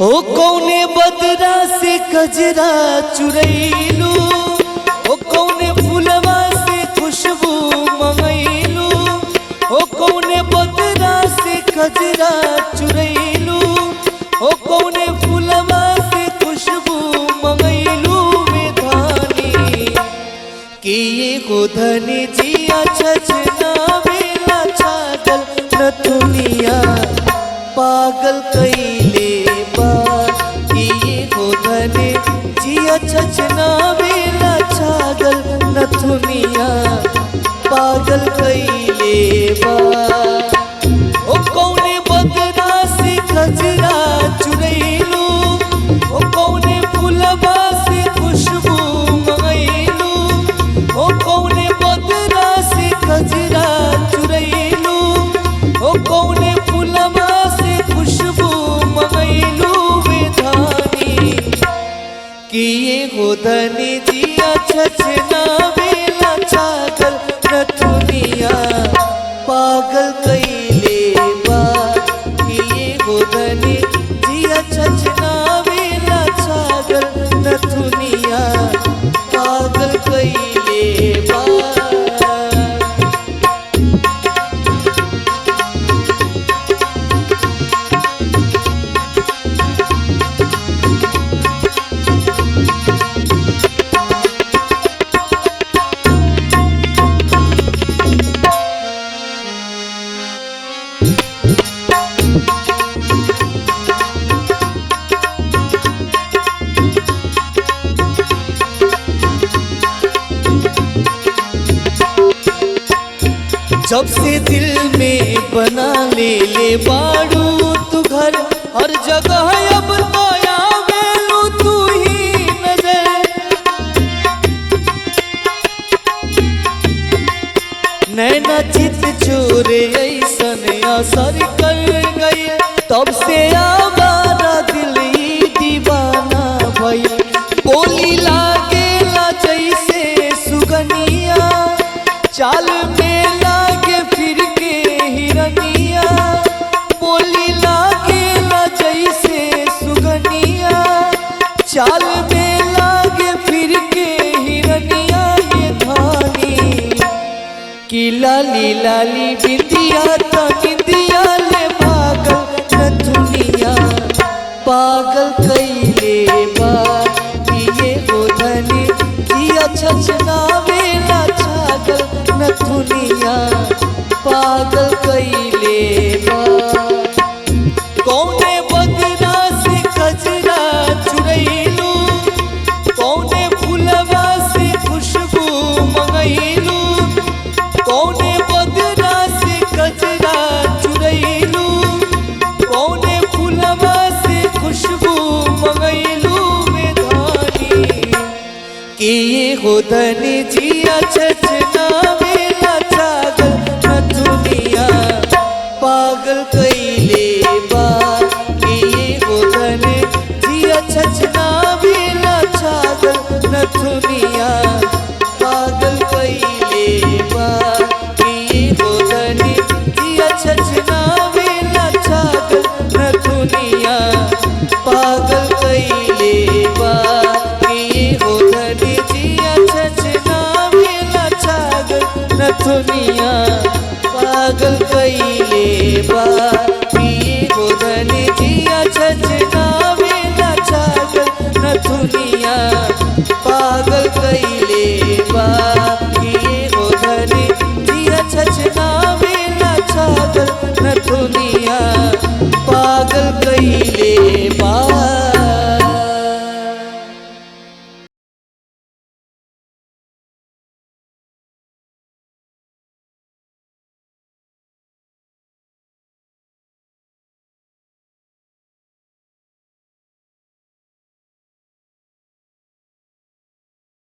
ओ कौने बदरा से कजरा चुरैलू, ओ कौने फूलवा से खुशबू मंगैलू, ओ कौने बदरा से कजरा चुरैलू, ओ कौने फूलवा से खुशबू मंगैलू में धानी कि ये को धनी जिया छचना बेला छागल न दुनिया पागल कैले जिया छचना बेला छागल नथुनिया पागल कैले बा। ओ कौने बदरा से कजरा चुरैलू, ओ कौने फूलवा से खुशबू मंगैलू, ओ कौने बदरा से कजरा चुरैलू, ओ कौने फूलवा से खुशबू मंगैलू कि ये हो धनी जिया छचना बेला छागल न दुनिया पागल कैले बा। कि ये हो धनी जिया छचना बेला छागल न दुनिया पागल कैले बा। जब से दिल में बना ले बाड़ू तू घर, हर जगह अब तो आवेलू तू ही नजर। नैना चित चोरे ऐसन असर कर गई, तब से आवारा दिल ही दीवाना भई। बोली लागेला जैसे सुगनिया, चाल में लागे फिर के हिरनिया। बोली लागेला जैसे सुगनिया, चाल में लागे फिर के हिरनिया। ये धानी कि लाली लाली बिंदिया तो निंदिया ले पागल न दुनिया पागल कैले बा। कि ये हो धनी जिया छचना बेला छागल न दुनिया पागल कैले बा। कौने बदरा से कजरा चुरैलू, कौने फूलवा से खुशबू मंगैलू, कौने बदरा से कजरा चुरैलू, कौने फूलवा से खुशबू मंगैलू में धानी कि ये हो धनी जिया